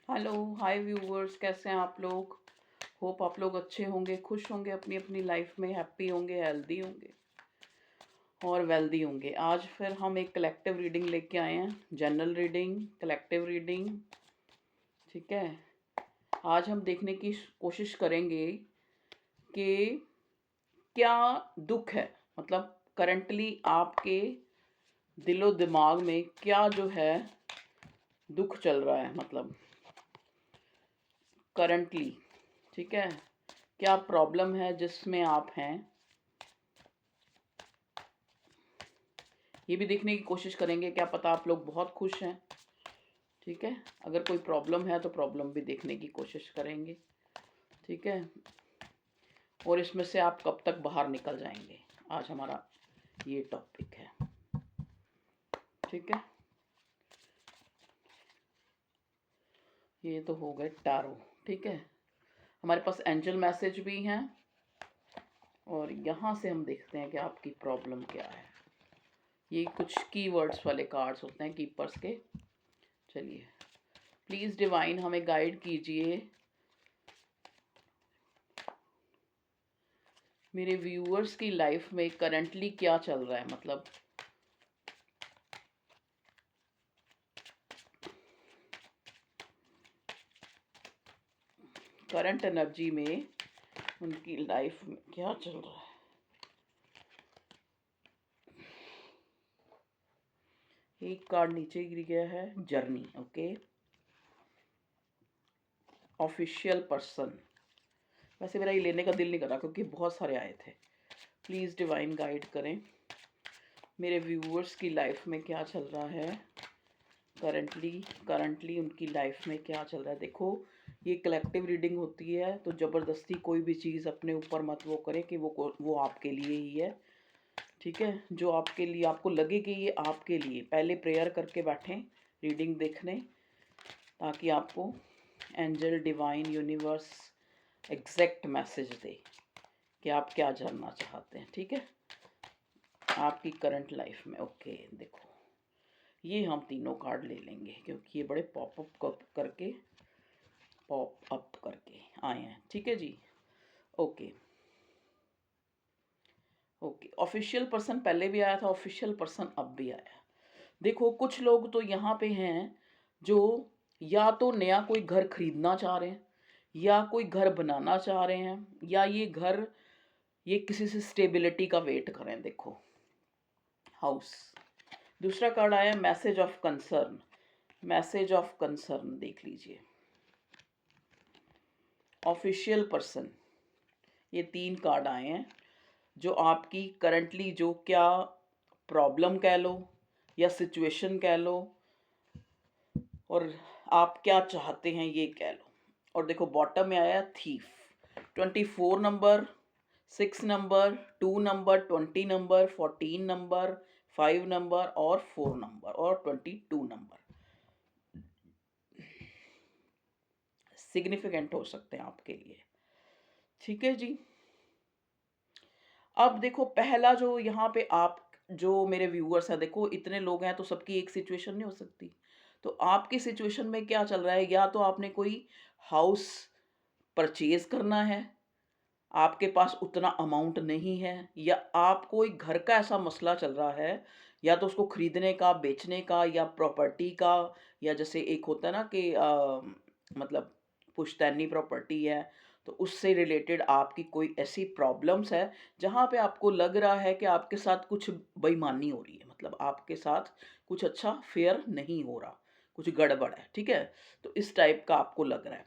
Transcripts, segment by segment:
Hello, हाय viewers, कैसे हैं आप लोग। होप आप लोग अच्छे होंगे, खुश होंगे, अपनी अपनी लाइफ में हैप्पी होंगे, हेल्दी होंगे और वेल्दी होंगे। आज फिर हम एक कलेक्टिव रीडिंग लेके आए हैं, जनरल रीडिंग, कलेक्टिव रीडिंग। ठीक है। आज हम देखने की कोशिश करेंगे कि क्या दुख है, मतलब करंटली आपके दिलो दिमाग में क्या जो है दुख चल रहा है, मतलब करंटली। ठीक है। क्या प्रॉब्लम है जिसमें आप हैं, ये भी देखने की कोशिश करेंगे। क्या पता आप लोग बहुत खुश हैं। ठीक है। अगर कोई प्रॉब्लम है तो प्रॉब्लम भी देखने की कोशिश करेंगे। ठीक है। और इसमें से आप कब तक बाहर निकल जाएंगे, आज हमारा ये टॉपिक है। ठीक है। ये तो हो गए टैरो। ठीक है। हमारे पास एंजल मैसेज भी हैं और यहाँ से हम देखते हैं कि आपकी प्रॉब्लम क्या है। ये कुछ कीवर्ड्स वाले कार्ड्स होते हैं कीपर्स के। चलिए, प्लीज़ डिवाइन हमें गाइड कीजिए। मेरे व्यूअर्स की लाइफ में करंटली क्या चल रहा है, मतलब करंट एनर्जी में उनकी लाइफ में क्या चल रहा है। एक कार्ड नीचे गिर गया है, जर्नी। Okay, official person. वैसे मेरा ये लेने का दिल नहीं कर रहा क्योंकि बहुत सारे आए थे। प्लीज़ डिवाइन गाइड करें, मेरे व्यूअर्स की लाइफ में क्या चल रहा है करंटली उनकी लाइफ में क्या चल रहा है। देखो, ये कलेक्टिव रीडिंग होती है तो ज़बरदस्ती कोई भी चीज़ अपने ऊपर मत वो करें कि वो आपके लिए ही है। ठीक है। जो आपके लिए आपको लगे कि ये आपके लिए, पहले प्रेयर करके बैठें रीडिंग देखने, ताकि आपको angel, divine, universe exact message दे कि आप क्या जानना चाहते हैं। ठीक है, आपकी करंट लाइफ में। ओके, देखो, ये हम तीनों कार्ड ले लेंगे क्योंकि ये बड़े पॉप अप करके आए हैं। ठीक है जी। ओके। ओके, ऑफिशियल पर्सन पहले भी आया था, ऑफिशियल पर्सन अब भी आया। देखो, कुछ लोग तो यहाँ पे हैं जो या तो नया कोई घर खरीदना चाह रहे हैं, या कोई घर बनाना चाह रहे हैं, या ये किसी से स्टेबिलिटी का वेट करें। देखो, हाउस। दूसरा कार्ड आया message of concern. Message of concern देख लीजिए। ऑफिशियल पर्सन, ये तीन कार्ड आए हैं जो आपकी करंटली जो क्या प्रॉब्लम कह लो या सिचुएशन कह लो, और आप क्या चाहते हैं ये कह लो। और देखो, बॉटम में आया thief. 24 number, 6 number, 2 number, 20 number, 14 number, 5 number और 4 नंबर और 22 नंबर सिग्निफिकेंट हो सकते हैं आपके लिए। ठीक है जी। अब देखो, पहला जो यहाँ पे आप जो मेरे व्यूअर्स हैं, देखो इतने लोग हैं तो सबकी एक सिचुएशन नहीं हो सकती। तो आपकी सिचुएशन में क्या चल रहा है, या तो आपने कोई हाउस परचेज करना है, आपके पास उतना अमाउंट नहीं है, या आपको एक घर का ऐसा मसला चल रहा है, या तो उसको खरीदने का, बेचने का, या प्रॉपर्टी का, या जैसे एक होता है ना कि मतलब पुश्तैनी प्रॉपर्टी है, तो उससे रिलेटेड आपकी कोई ऐसी प्रॉब्लम्स है जहाँ पे आपको लग रहा है कि आपके साथ कुछ बेईमानी हो रही है, मतलब आपके साथ कुछ अच्छा फेयर नहीं हो रहा, कुछ गड़बड़ है। ठीक है। तो इस टाइप का आपको लग रहा है।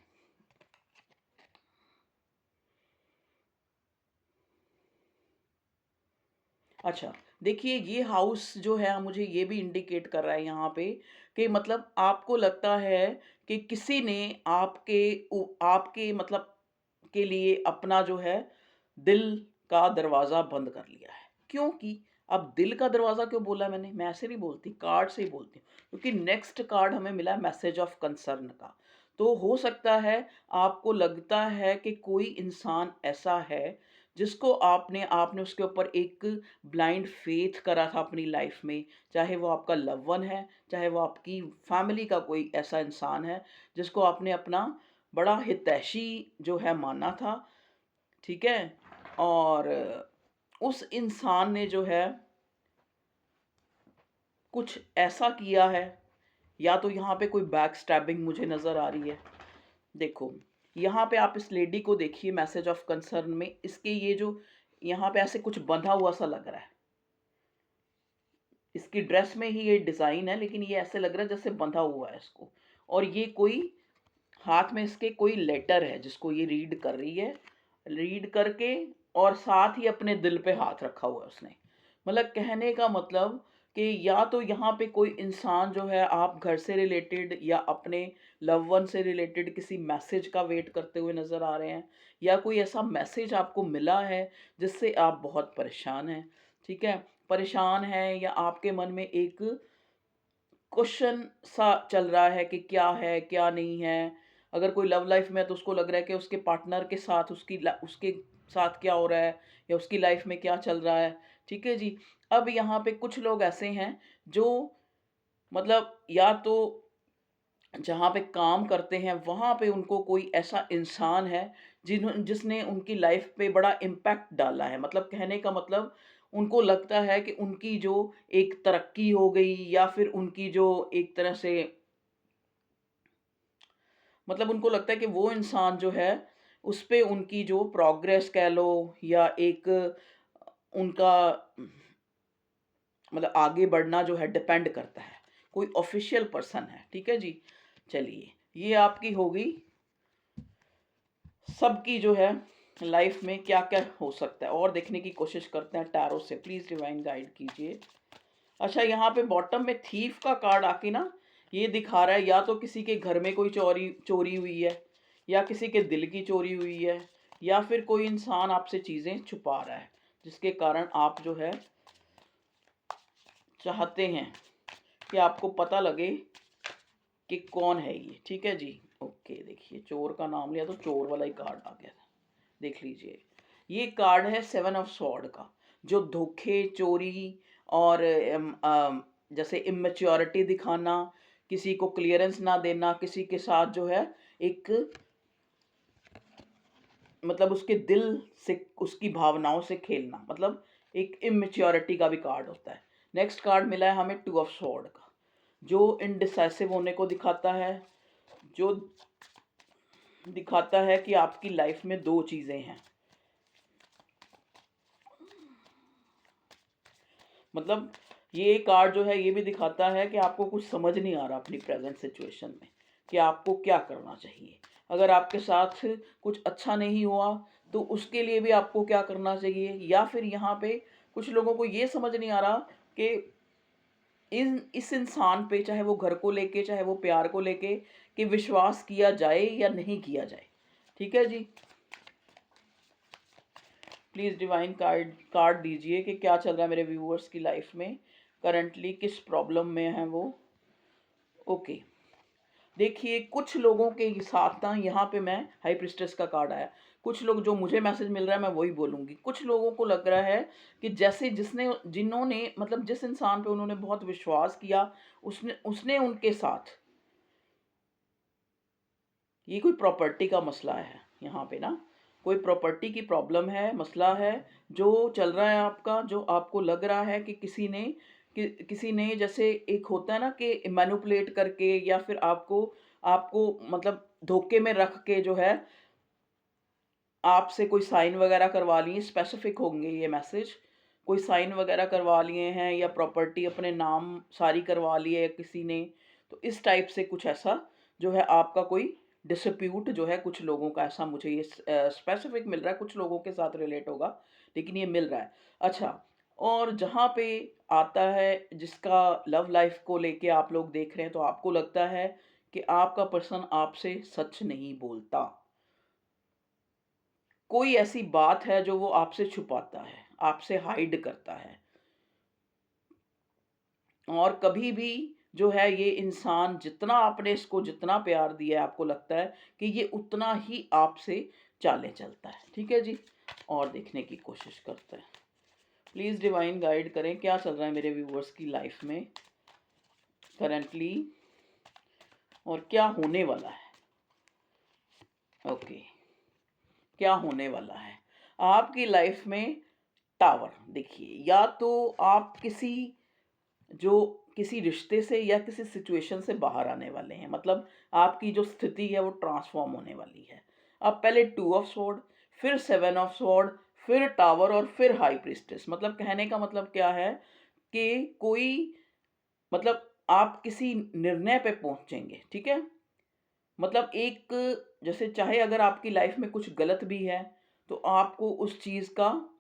अच्छा, देखिए, ये हाउस जो है मुझे ये भी इंडिकेट कर रहा है यहाँ पे कि मतलब आपको लगता है कि किसी ने आपके मतलब के लिए अपना जो है दिल का दरवाज़ा बंद कर लिया है। क्योंकि अब दिल का दरवाज़ा क्यों बोला मैंने, मैं ऐसे नहीं बोलती, कार्ड से ही बोलती हूँ, क्योंकि नेक्स्ट कार्ड हमें मिला है मैसेज ऑफ कंसर्न का। तो हो सकता है आपको लगता है कि कोई इंसान ऐसा है जिसको आपने आपने उसके ऊपर एक ब्लाइंड फेथ करा था अपनी लाइफ में, चाहे वो आपका लव वन है, चाहे वो आपकी फैमिली का कोई ऐसा इंसान है, जिसको आपने अपना बड़ा हितैषी जो है माना था, ठीक है? और उस इंसान ने जो है कुछ ऐसा किया है, या तो यहाँ पे कोई बैक स्टैबिंग मुझे नज़र आ रही है। देखो, यहाँ पे आप इस लेडी को देखिए मैसेज ऑफ कंसर्न में, इसके ये जो यहाँ पे ऐसे कुछ बंधा हुआ सा लग रहा है। इसकी ड्रेस में ही ये डिज़ाइन है, लेकिन ये ऐसे लग रहा है जैसे बंधा हुआ है इसको। और ये कोई हाथ में इसके कोई लेटर है जिसको ये रीड कर रही है। रीड करके और साथ ही अपने दिल पे हाथ रखा हुआ है उसने। मतलब कहने का मतलब कि या तो यहाँ पे कोई इंसान जो है आप घर से रिलेटेड या अपने लव वन से रिलेटेड किसी मैसेज का वेट करते हुए नज़र आ रहे हैं, या कोई ऐसा मैसेज आपको मिला है जिससे आप बहुत परेशान हैं, ठीक है? परेशान हैं या आपके मन में एक क्वेश्चन सा चल रहा है, क्या नहीं है। अगर कोई लव लाइफ में है तो उसको लग रहा है कि उसके पार्टनर के साथ उसके साथ क्या हो रहा है, या उसकी लाइफ में क्या चल रहा है, ठीक है जी। अब यहाँ पे कुछ लोग ऐसे हैं जो मतलब या तो जहाँ पे काम करते हैं वहाँ पे उनको कोई ऐसा इंसान है जिसने उनकी लाइफ पे बड़ा इम्पैक्ट डाला है। मतलब कहने का मतलब उनको लगता है कि उनकी जो एक तरक्की हो गई, या फिर उनकी जो एक तरह से मतलब उनको लगता है कि वो इंसान जो है उस पे उनकी जो प्रोग्रेस कह लो, या एक उनका मतलब आगे बढ़ना जो है डिपेंड करता है। कोई ऑफिशियल पर्सन है, ठीक है जी। चलिए, ये आपकी होगी सबकी जो है लाइफ में क्या-क्या हो सकता है, और देखने की कोशिश करते हैं टैरो से। प्लीज़ डिवाइन गाइड कीजिए। अच्छा, यहाँ पे बॉटम में थीफ का कार्ड आके ना ये दिखा रहा है, या तो किसी के घर में कोई चोरी चोरी हुई है, या किसी के दिल की चोरी हुई है, या फिर कोई इंसान आपसे चीज़ें छुपा रहा है, जिसके कारण आप जो है चाहते हैं कि आपको पता लगे कि कौन है ये, ठीक है जी। ओके, देखिए चोर का नाम लिया तो चोर वाला ही कार्ड आ गया था। देख लीजिए, ये कार्ड है सेवन ऑफ स्वॉर्ड का, जो धोखे, चोरी और जैसे इमेच्योरिटी दिखाना, किसी को क्लियरेंस ना देना, किसी के साथ जो है एक मतलब उसके दिल से, उसकी भावनाओं से खेलना, मतलब एक इमेच्योरिटी का भी कार्ड होता है। नेक्स्ट कार्ड मिला है हमें टू ऑफ स्वॉर्ड का, जो इनडिसाइसिव होने को दिखाता है, जो दिखाता है कि आपकी लाइफ में दो चीज़ें हैं। मतलब ये कार्ड जो है ये भी दिखाता है कि आपको कुछ समझ नहीं आ रहा अपनी प्रेजेंट सिचुएशन में कि आपको क्या करना चाहिए। अगर आपके साथ कुछ अच्छा नहीं हुआ तो उसके लिए भी आपको क्या करना चाहिए, या फिर यहाँ पे कुछ लोगों को ये समझ नहीं आ रहा कि इन इस इंसान पे, चाहे वो घर को लेके चाहे वो प्यार को लेके, कि विश्वास किया जाए या नहीं किया जाए, ठीक है जी। प्लीज़ डिवाइन कार्ड कार्ड दीजिए कि क्या चल रहा है मेरे व्यूअर्स की लाइफ में करंटली, किस प्रॉब्लम में है वो। ओके, देखिए कुछ लोगों के साथ ना यहाँ पे मैं हाई प्रिस्टेस का कार्ड आया। कुछ लोग, जो मुझे मैसेज मिल रहा है मैं वही बोलूँगी। कुछ लोगों को लग रहा है कि जैसे जिन्होंने मतलब जिस इंसान पे उन्होंने बहुत विश्वास किया, उसने उसने उनके साथ, ये कोई प्रॉपर्टी का मसला है यहाँ पे ना, कोई प्रॉपर्टी की प्रॉब्लम है, मसला है जो चल रहा है आपका, जो आपको लग रहा है कि किसी ने जैसे एक होता है ना कि मैनिपुलेट करके, या फिर आपको आपको मतलब धोखे में रख के जो है आपसे कोई साइन वगैरह करवा लिए, स्पेसिफिक होंगे ये मैसेज, कोई साइन वगैरह करवा लिए हैं, या प्रॉपर्टी अपने नाम सारी करवा ली है किसी ने। तो इस टाइप से कुछ ऐसा जो है आपका कोई डिस्प्यूट जो है, कुछ लोगों का ऐसा मुझे ये स्पेसिफिक मिल रहा है, कुछ लोगों के साथ रिलेट होगा, लेकिन ये मिल रहा है। अच्छा, और जहाँ पे आता है जिसका लव लाइफ को लेके आप लोग देख रहे हैं, तो आपको लगता है कि आपका पर्सन आपसे सच नहीं बोलता, कोई ऐसी बात है जो वो आपसे छुपाता है, आपसे हाइड करता है, और कभी भी जो है ये इंसान जितना आपने इसको जितना प्यार दिया है, आपको लगता है कि ये उतना ही आपसे चालें चलता है, ठीक है जी। और देखने की कोशिश करते हैं। प्लीज़ डिवाइन गाइड करें, क्या चल रहा है मेरे व्यूवर्स की लाइफ में करंटली और क्या होने वाला है। ओके, क्या होने वाला है आपकी लाइफ में। टावर देखिए, या तो आप किसी रिश्ते से या किसी सिचुएशन से बाहर आने वाले हैं, मतलब आपकी जो स्थिति है वो ट्रांसफॉर्म होने वाली है। अब पहले 2 ऑफ स्वॉर्ड, फिर 7 ऑफ स्वॉर्ड, फिर टावर और फिर हाई प्रीस्टेस। मतलब कहने का मतलब क्या है कि कोई, मतलब आप किसी निर्णय पे पहुंचेंगे, ठीक है। मतलब एक, जैसे चाहे अगर आपकी लाइफ में कुछ गलत भी है तो आपको उस चीज का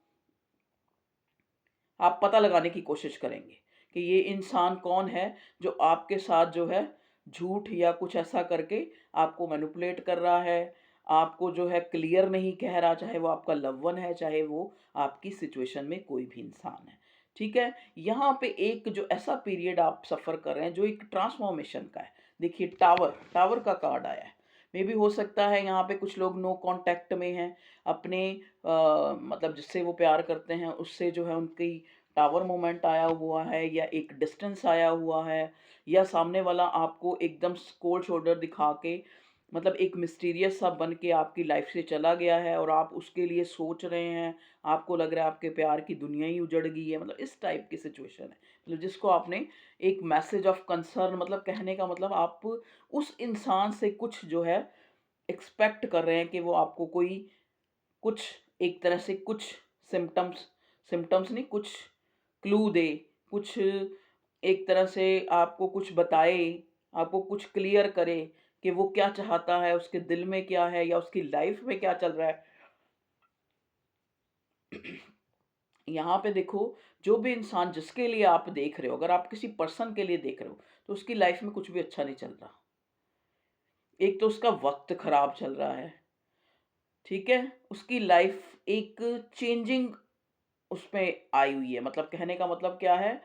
आप पता लगाने की कोशिश करेंगे कि ये इंसान कौन है जो आपके साथ जो है झूठ या कुछ ऐसा करके आपको मैनिपुलेट कर रहा है, आपको जो है क्लियर नहीं कह रहा, चाहे वो आपका लव वन है, चाहे वो आपकी सिचुएशन में कोई भी इंसान है। ठीक है, यहाँ पे एक जो ऐसा पीरियड आप सफ़र कर रहे हैं जो एक ट्रांसफॉर्मेशन का है। देखिए, टावर टावर का कार्ड आया है। मे भी हो सकता है यहाँ पे कुछ लोग नो कांटेक्ट में हैं अपने, मतलब जिससे वो प्यार करते हैं उससे जो है उनकी टावर मोमेंट आया हुआ है, या एक डिस्टेंस आया हुआ है, या सामने वाला आपको एकदम कोल्ड शोल्डर दिखा के, मतलब एक मिस्टीरियस सा बन के आपकी लाइफ से चला गया है और आप उसके लिए सोच रहे हैं, आपको लग रहा है आपके प्यार की दुनिया ही उजड़ गई है। मतलब इस टाइप की सिचुएशन है, मतलब जिसको आपने एक मैसेज ऑफ कंसर्न, मतलब कहने का मतलब आप उस इंसान से कुछ जो है एक्सपेक्ट कर रहे हैं कि वो आपको कोई कुछ, एक तरह से कुछ सिम्पटम्स, सिम्पटम्स नहीं, कुछ क्लू दे, कुछ एक तरह से आपको कुछ बताए, आपको कुछ क्लियर करे कि वो क्या चाहता है, उसके दिल में क्या है या उसकी लाइफ में क्या चल रहा है। यहाँ पे देखो, जो भी इंसान जिसके लिए आप देख रहे हो, अगर आप किसी पर्सन के लिए देख रहे हो तो उसकी लाइफ में कुछ भी अच्छा नहीं चल रहा। एक तो उसका वक्त खराब चल रहा है, ठीक है, उसकी लाइफ एक चेंजिंग उसमें आई हुई है। मतलब कहने का मतलब क्या है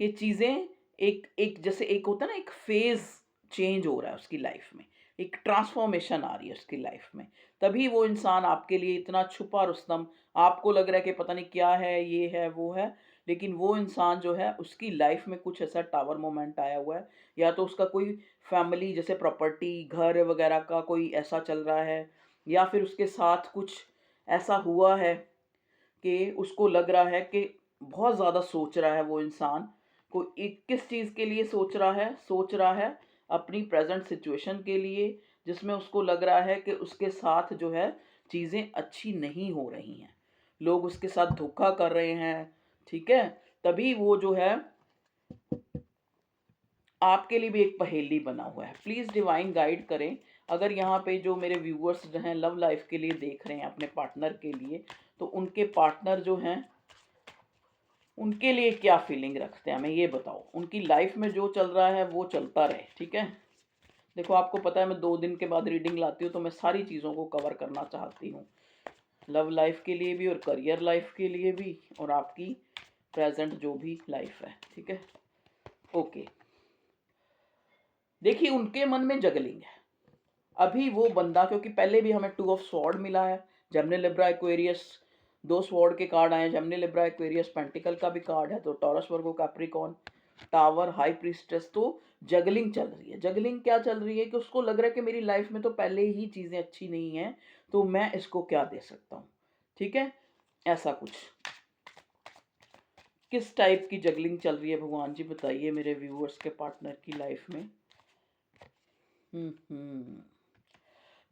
कि चीज़ें एक एक जैसे एक होता है ना, एक फ़ेज़ चेंज हो रहा है उसकी लाइफ़ में, एक ट्रांसफ़ॉर्मेशन आ रही है उसकी लाइफ़ में। तभी वो इंसान आपके लिए इतना छुपा रुस्तम, आपको लग रहा है कि पता नहीं क्या है, ये है, वो है, लेकिन वो इंसान जो है उसकी लाइफ़ में कुछ ऐसा टावर मोमेंट आया हुआ है, या तो उसका कोई फैमिली जैसे प्रॉपर्टी, घर वग़ैरह का कोई ऐसा चल रहा है, या फिर उसके साथ कुछ ऐसा हुआ है कि उसको लग रहा है कि बहुत ज़्यादा सोच रहा है वो इंसान, को एक किस चीज़ के लिए सोच रहा है अपनी प्रेज़ेंट सिचुएशन के लिए, जिसमें उसको लग रहा है कि उसके साथ जो है चीज़ें अच्छी नहीं हो रही हैं। लोग उसके साथ धोखा कर रहे हैं, ठीक है? तभी वो जो है आपके लिए भी एक पहेली बना हुआ है। प्लीज़ डिवाइन गाइड करें, अगर यहाँ पे जो मेरे व्यूअर्स जो हैं लव लाइफ़ के लिए देख रहे हैं अपने पार्टनर के लिए, तो उनके पार्टनर जो हैं उनके लिए क्या फीलिंग रखते हैं, हमें ये बताओ। उनकी लाइफ में जो चल रहा है वो चलता रहे, ठीक है। देखो, आपको पता है मैं 2 दिन के बाद रीडिंग लाती हूँ तो मैं सारी चीज़ों को कवर करना चाहती हूँ, लव लाइफ के लिए भी और करियर लाइफ के लिए भी और आपकी प्रेजेंट जो भी लाइफ है, ठीक है। ओके, देखिए उनके मन में जगलिंग है अभी वो बंदा, क्योंकि पहले भी हमें 2 ऑफ स्वॉर्ड मिला है, जेमिनी लिब्रा एक्वेरियस, 2 स्वॉर्ड के कार्ड आए हैं, जेमिनी लिब्रा एक्वेरियस पेंटिकल का भी कार्ड है, तो Taurus Virgo Capricorn, tower, high priestess. तो जगलिंग चल रही है। जगलिंग क्या चल रही है कि उसको लग रहा है कि मेरी लाइफ में तो पहले ही चीज़ें अच्छी नहीं हैं, तो मैं इसको क्या दे सकता हूँ, ठीक है, ऐसा कुछ। किस टाइप की जगलिंग चल रही है भगवान जी, बताइए मेरे व्यूअर्स के पार्टनर की लाइफ में।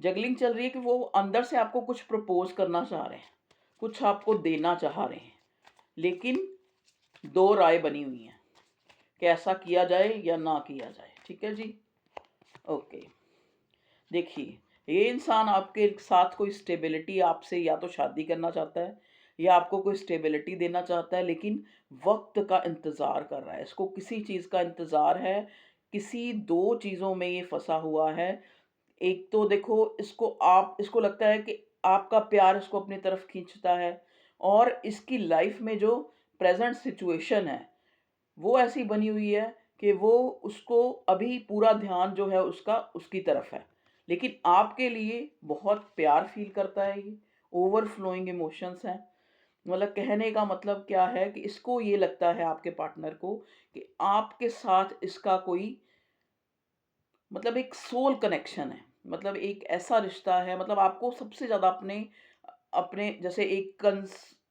जगलिंग चल रही है कि वो अंदर से आपको कुछ प्रपोज करना चाह रहे हैं, कुछ आपको देना चाह रहे हैं, लेकिन दो राय बनी हुई हैं कि ऐसा किया जाए या ना किया जाए, ठीक है जी। ओके, देखिए, ये इंसान आपके साथ कोई स्टेबिलिटी, आपसे या तो शादी करना चाहता है या आपको कोई स्टेबिलिटी देना चाहता है, लेकिन वक्त का इंतज़ार कर रहा है, इसको किसी चीज़ का इंतज़ार है, किसी दो चीज़ों में ये फंसा हुआ है। एक तो देखो, इसको लगता है कि आपका प्यार इसको अपनी तरफ खींचता है, और इसकी लाइफ में जो प्रेजेंट सिचुएशन है वो ऐसी बनी हुई है कि वो उसको अभी पूरा ध्यान जो है उसका उसकी तरफ है, लेकिन आपके लिए बहुत प्यार फील करता है ये, ओवरफ्लोइंग इमोशंस हैं। मतलब कहने का मतलब क्या है कि इसको ये लगता है आपके पार्टनर को कि आपके साथ इसका कोई मतलब एक सोल कनेक्शन है। मतलब एक ऐसा रिश्ता है, मतलब आपको सबसे ज़्यादा अपने अपने जैसे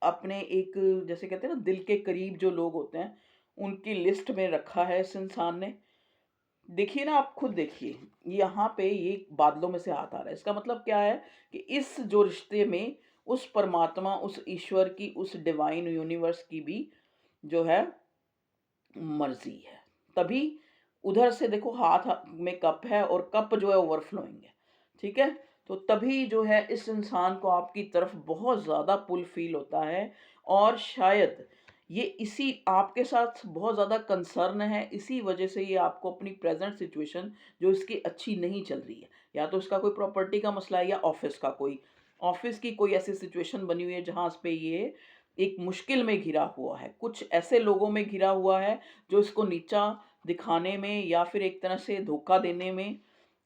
अपने एक जैसे कहते हैं ना दिल के करीब जो लोग होते हैं, उनकी लिस्ट में रखा है इस इंसान ने। देखिए ना, आप खुद देखिए, यहाँ पे ये बादलों में से हाथ आ रहा है। इसका मतलब क्या है कि इस जो रिश्ते में उस परमात्मा, उस ईश्वर की, उस डिवाइन यूनिवर्स की भी जो है मर्ज़ी है। तभी उधर से देखो हाथ में कप है और कप जो है ओवरफ्लोइंग है, ठीक है? तो तभी जो है इस इंसान को आपकी तरफ बहुत ज़्यादा पुल फ़ील होता है और शायद ये इसी आपके साथ बहुत ज़्यादा कंसर्न है, इसी वजह से ये आपको अपनी प्रेज़ेंट सिचुएशन जो इसकी अच्छी नहीं चल रही है, या तो इसका कोई प्रॉपर्टी का मसला है या ऑफ़िस की कोई ऐसी सिचुएशन बनी हुई है जहाँ पे ये एक मुश्किल में घिरा हुआ है। कुछ ऐसे लोगों में घिरा हुआ है जो इसको नीचा दिखाने में या फिर एक तरह से धोखा देने में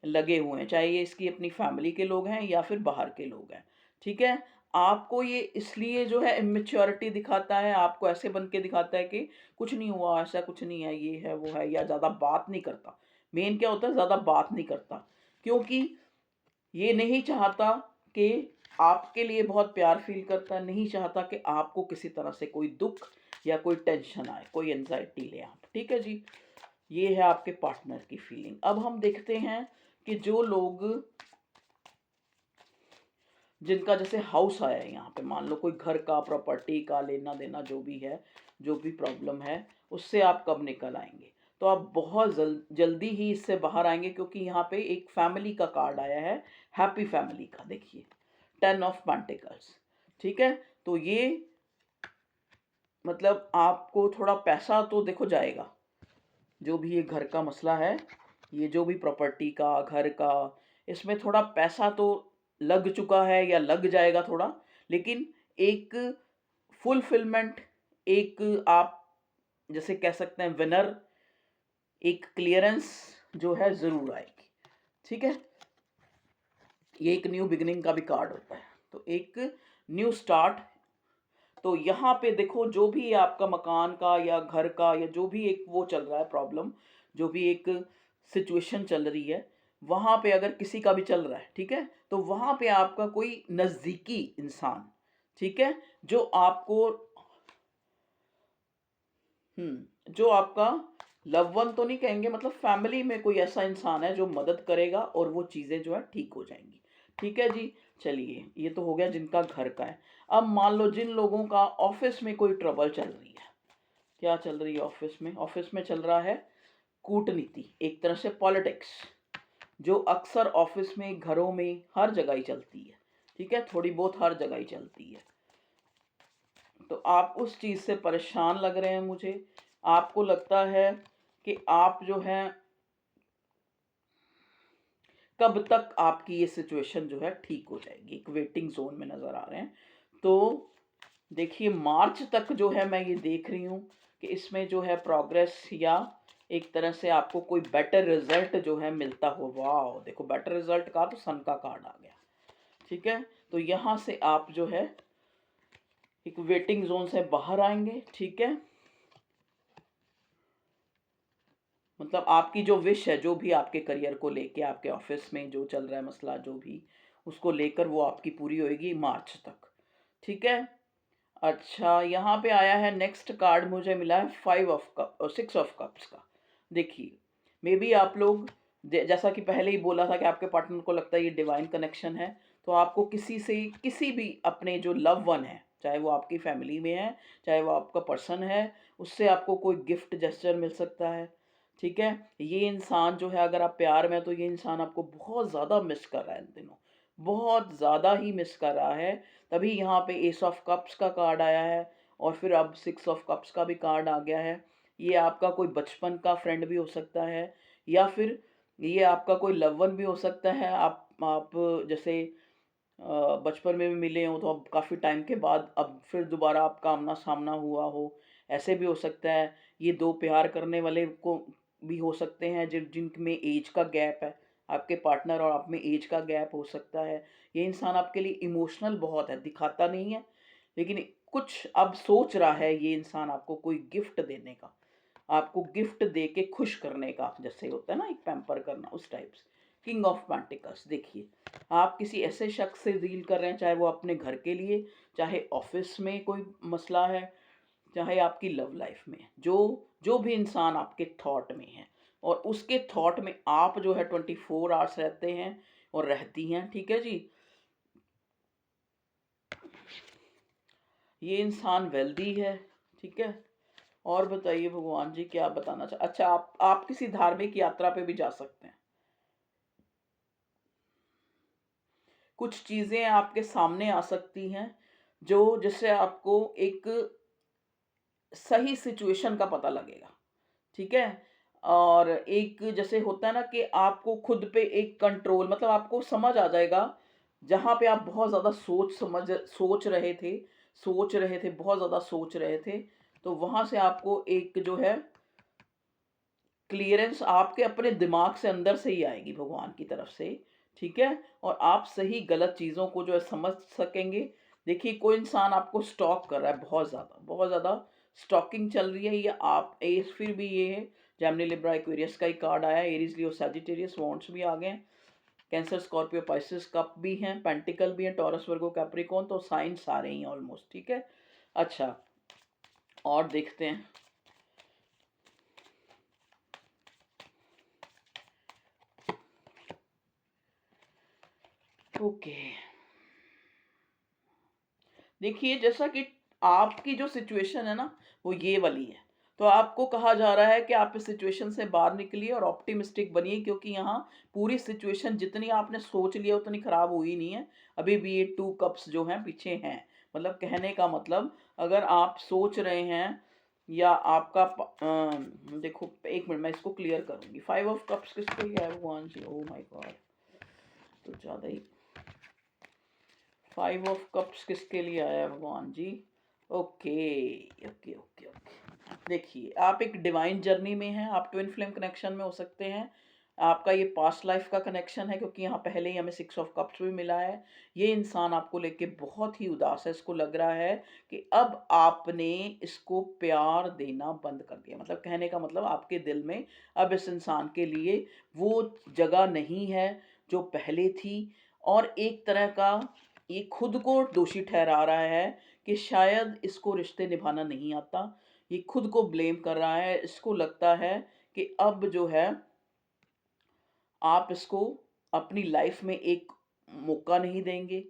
लगे हुए हैं। चाहे ये इसकी अपनी फैमिली के लोग हैं या फिर बाहर के लोग हैं। ठीक है? आपको ये इसलिए जो है इमैच्योरिटी दिखाता है, आपको ऐसे बन के दिखाता है कि कुछ नहीं हुआ, ऐसा कुछ नहीं है, ये है, वो है, या ज़्यादा बात नहीं करता। मेन क्या होता है, ज़्यादा बात नहीं करता। क्योंकि ये नहीं चाहता कि आपके लिए बहुत प्यार फ़ील करता है, नहीं चाहता कि आपको किसी तरह से कोई दुःख या कोई टेंशन आए, कोई एंग्ज़ायटी लें आप। ठीक है जी? ये है आपके पार्टनर की फीलिंग। अब हम देखते हैं कि जो लोग जिनका जैसे हाउस आया है यहाँ पे, मान लो कोई घर का, प्रॉपर्टी का लेना-देना जो भी है, जो भी प्रॉब्लम है, उससे आप कब निकल आएँगे? तो आप बहुत जल्दी ही इससे बाहर आएँगे, क्योंकि यहाँ पे एक फैमिली का कार्ड आया है, हैप्पी फैमिली का, देखिए, 10 ऑफ पेंटिकल्स, ठीक है? तो ये मतलब आपको थोड़ा पैसा तो देखो जाएगा, जो भी ये घर का मसला है, ये जो भी प्रॉपर्टी का, घर का, इसमें थोड़ा पैसा तो लग चुका है या लग जाएगा थोड़ा, लेकिन एक फुलफिलमेंट, एक आप जैसे कह सकते हैं विनर, एक क्लियरेंस जो है ज़रूर आएगी, ठीक है? ये एक न्यू बिगिनिंग का भी कार्ड होता है, तो एक न्यू स्टार्ट। तो यहाँ पे देखो, जो भी आपका मकान का या घर का या जो भी एक वो चल रहा है प्रॉब्लम, जो भी एक सिचुएशन चल रही है, वहाँ पे अगर किसी का भी चल रहा है, ठीक है? तो वहाँ पे आपका कोई नज़दीकी इंसान, ठीक है? जो आपको जो आपका लव वन तो नहीं कहेंगे, मतलब फैमिली में कोई ऐसा इंसान है जो मदद करेगा और वो चीज़ें जो है ठीक हो जाएँगी। ठीक है जी? चलिए, ये तो हो गया जिनका घर का है। अब मान लो जिन लोगों का ऑफ़िस में कोई ट्रबल चल रही है। क्या चल रही है ऑफ़िस में? ऑफ़िस में चल रहा है कूटनीति, एक तरह से पॉलिटिक्स, जो अक्सर ऑफ़िस में, घरों में, हर जगह ही चलती है। ठीक है? थोड़ी बहुत हर जगह ही चलती है। तो आप उस चीज़ से परेशान लग रहे हैं मुझे। आपको लगता है कि आप जो हैं, कब तक आपकी ये सिचुएशन जो है ठीक हो जाएगी, एक वेटिंग ज़ोन में नज़र आ रहे हैं। तो देखिए, मार्च तक जो है मैं ये देख रही हूँ कि इसमें जो है प्रोग्रेस, या एक तरह से आपको कोई बेटर रिज़ल्ट जो है मिलता हो। वॉव! देखो, बेटर रिज़ल्ट का तो सन का कार्ड आ गया, ठीक है? तो यहाँ से आप जो है एक वेटिंग ज़ोन से बाहर आएँगे, ठीक है? मतलब आपकी जो विश है, जो भी आपके करियर को लेके, आपके ऑफ़िस में जो चल रहा है मसला, जो भी, उसको लेकर वो आपकी पूरी होएगी मार्च तक, ठीक है? अच्छा, यहाँ पे आया है नेक्स्ट कार्ड, मुझे मिला है 5 ऑफ कप और 6 ऑफ कप्स का। देखिए, मेबी आप लोग जैसा कि पहले ही बोला था कि आपके पार्टनर को लगता है ये डिवाइन कनेक्शन है, तो आपको किसी से, किसी भी अपने जो लव वन है, चाहे वो आपकी फैमिली में है, चाहे वो आपका पर्सन है, उससे आपको कोई गिफ्ट जेस्चर मिल सकता है, ठीक है? ये इंसान जो है, अगर आप प्यार में हैं, तो ये इंसान आपको बहुत ज़्यादा मिस कर रहा है इन दिनों, बहुत ज़्यादा ही मिस कर रहा है। तभी यहाँ पे एस ऑफ कप्स का कार्ड आया है और फिर अब 6 ऑफ कप्स का भी कार्ड आ गया है। ये आपका कोई बचपन का फ्रेंड भी हो सकता है, या फिर ये आपका कोई लव वन भी हो सकता है। आप जैसे बचपन में भी मिले हों, तो अब काफ़ी टाइम के बाद अब फिर दोबारा आपका आमना-सामना हुआ हो, ऐसे भी हो सकता है। ये 2 प्यार करने वाले को भी हो सकते हैं जिनमें ऐज का गैप है। आपके पार्टनर और आप में एज का गैप हो सकता है। ये इंसान आपके लिए इमोशनल बहुत है, दिखाता नहीं है, लेकिन कुछ अब सोच रहा है ये इंसान आपको कोई गिफ्ट देने का, आपको गिफ्ट दे के खुश करने का, जैसे होता है ना एक पैम्पर करना, उस टाइप से। किंग ऑफ पेंटिकल्स, देखिए आप किसी ऐसे शख्स से डील कर रहे हैं, चाहे वो अपने घर के लिए, चाहे ऑफिस में कोई मसला है, चाहे आपकी लव लाइफ में, जो जो भी इंसान आपके थॉट में है और उसके थॉट में आप जो है 24 आवर्स रहते हैं और रहती हैं, ठीक है जी। ये इंसान वेल्दी है, ठीक है। और बताइए भगवान जी क्या बताना चाह, अच्छा आप किसी धार्मिक यात्रा पे भी जा सकते हैं। कुछ चीजें आपके सामने आ सकती हैं जो जिससे आपको एक सही सिचुएशन का पता लगेगा, ठीक है। और एक जैसे होता है ना कि आपको खुद पे एक कंट्रोल, मतलब आपको समझ आ जाएगा, जहाँ पे आप बहुत ज़्यादा सोच रहे थे, बहुत ज़्यादा सोच रहे थे, तो वहाँ से आपको एक जो है क्लियरेंस आपके अपने दिमाग से अंदर से ही आएगी भगवान की तरफ से, ठीक है। और आप सही गलत चीज़ों को जो है समझ सकेंगे। देखिए कोई इंसान आपको स्टॉक कर रहा है, बहुत ज़्यादा स्टॉकिंग चल रही है, या आप एस फिर भी ये है, जेमिनी लिब्रा एक्वेरियस का ही कार्ड आया, एरीज लियो सैजिटेरियस वॉन्ट्स भी आ गए, कैंसर स्कॉर्पियो पाइसिस कप भी हैं, पेंटिकल भी हैं, टॉरस वर्गो कैप्रिकॉन, तो साइन सारे ही ऑलमोस्ट, ठीक है। अच्छा, और देखते हैं। ओके, देखिए जैसा कि आपकी जो सिचुएशन है ना वो ये वाली है, तो आपको कहा जा रहा है कि आप इस सिचुएशन से बाहर निकलिए और ऑप्टिमिस्टिक बनिए, क्योंकि यहाँ पूरी सिचुएशन जितनी आपने सोच लिया उतनी खराब हुई नहीं है। अभी भी ये 2 कप्स जो हैं पीछे हैं, मतलब कहने का मतलब अगर आप सोच रहे हैं या आपका देखो एक मिनट मैं इसको क्लियर करूंगी। 5 ऑफ कप्स किसके लिए है भगवान जी? ओ माय गॉड, तो ज़्यादा ही। 5 ऑफ कप्स किसके लिए आया है भगवान जी? ओके, ओके ओके ओके, देखिए आप एक डिवाइन जर्नी में हैं, आप ट्विन फ्लेम कनेक्शन में हो सकते हैं। आपका ये पास्ट लाइफ का कनेक्शन है, क्योंकि यहाँ पहले ही हमें 6 ऑफ कप्स भी मिला है। ये इंसान आपको लेके बहुत ही उदास है, इसको लग रहा है कि अब आपने इसको प्यार देना बंद कर दिया, मतलब कहने का मतलब आपके दिल में अब इस इंसान के लिए वो जगह नहीं है जो पहले थी। और एक तरह का ये खुद को दोषी ठहरा रहा है कि शायद इसको रिश्ते निभाना नहीं आता। ये खुद को ब्लेम कर रहा है, इसको लगता है कि अब जो है आप इसको अपनी लाइफ में एक मौका नहीं देंगे,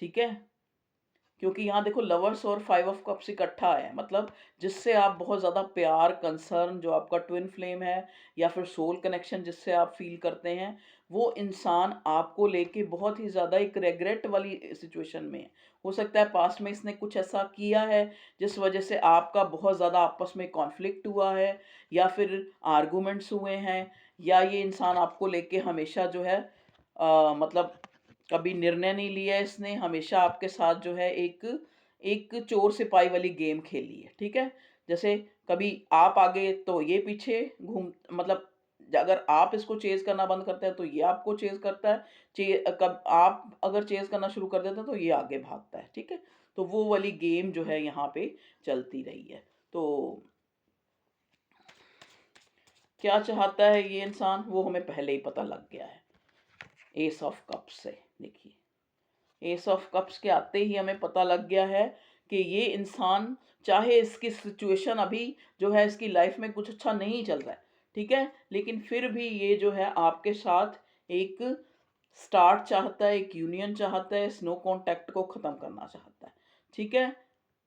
ठीक है। क्योंकि यहाँ देखो लवर्स और 5 ऑफ कप्स इकट्ठा है, मतलब जिससे आप बहुत ज़्यादा प्यार, कंसर्न, जो आपका ट्विन फ्लेम है या फिर सोल कनेक्शन जिससे आप फील करते हैं, वो इंसान आपको लेके बहुत ही ज़्यादा एक रेग्रेट वाली सिचुएशन में है। हो सकता है पास्ट में इसने कुछ ऐसा किया है जिस वजह से आपका बहुत ज़्यादा आपस में कॉन्फ्लिक्ट हुआ है, या फिर आर्गूमेंट्स हुए हैं, या ये इंसान आपको लेके हमेशा जो है मतलब कभी निर्णय नहीं लिया इसने, हमेशा आपके साथ जो है एक एक चोर सिपाही वाली गेम खेली है, ठीक है। जैसे कभी आप आगे तो ये पीछे घूम, मतलब अगर आप इसको चेज़ करना बंद करते हैं तो ये आपको चेज़ करता है, कब आप अगर चेज़ करना शुरू कर देते हैं तो ये आगे भागता है, ठीक है। तो वो वाली गेम जो है यहाँ पे चलती रही है। तो क्या चाहता है ये इंसान, वो हमें पहले ही पता लग गया है एस ऑफ कप्स से। देखिए एस ऑफ कप्स के आते ही हमें पता लग गया है कि ये इंसान, चाहे इसकी सिचुएशन अभी जो है इसकी लाइफ में कुछ अच्छा नहीं चल रहा है, ठीक है, लेकिन फिर भी ये जो है आपके साथ एक स्टार्ट चाहता है, एक यूनियन चाहता है, स्नो कॉन्टैक्ट को ख़त्म करना चाहता है, ठीक है।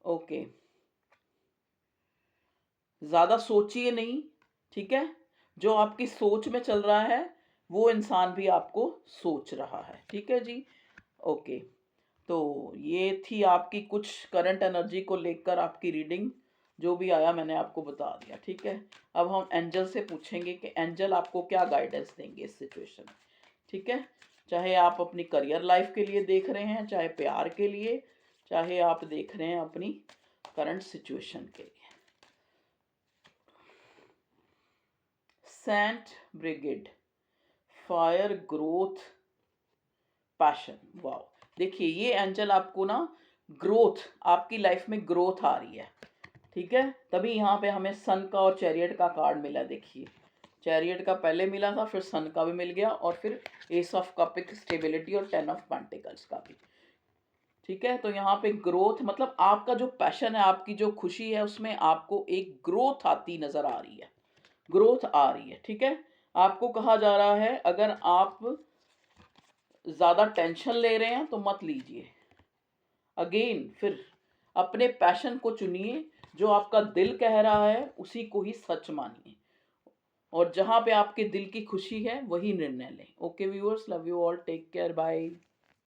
ओके, ज़्यादा सोचिए नहीं, ठीक है। जो आपकी सोच में चल रहा है वो इंसान भी आपको सोच रहा है, ठीक है जी। ओके, तो ये थी आपकी कुछ करंट एनर्जी को लेकर आपकी रीडिंग, जो भी आया मैंने आपको बता दिया, ठीक है। अब हम एंजल से पूछेंगे कि एंजल आपको क्या गाइडेंस देंगे इस सिचुएशन में, ठीक है। चाहे आप अपनी करियर लाइफ के लिए देख रहे हैं, चाहे प्यार के लिए, चाहे आप देख रहे हैं अपनी करंट सिचुएशन के लिए। Saint Brigid, fire, growth, passion. Wow! देखिए ये एंजल आपको ना ग्रोथ, आपकी लाइफ में ग्रोथ आ रही है, ठीक है? तभी यहाँ पे हमें सन का और चैरियट का कार्ड मिला। देखिए चैरियट का पहले मिला था, फिर सन का भी मिल गया, और फिर एस ऑफ कप, स्टेबिलिटी, और 10 ऑफ पेंटिकल्स का भी। ठीक है, तो यहाँ पे ग्रोथ मतलब आपका जो पैशन है, आपकी जो खुशी है, उसमें आपको एक ग्रोथ आती नजर आ रही है, ग्रोथ आ रही है। ठीक है, आपको कहा जा रहा है अगर आप ज्यादा टेंशन ले रहे हैं तो मत लीजिए। अगेन फिर अपने पैशन को चुनिए, जो आपका दिल कह रहा है उसी को ही सच मानिए, और जहां पे आपके दिल की खुशी है वही निर्णय लें। Okay viewers, love you all, take care, bye.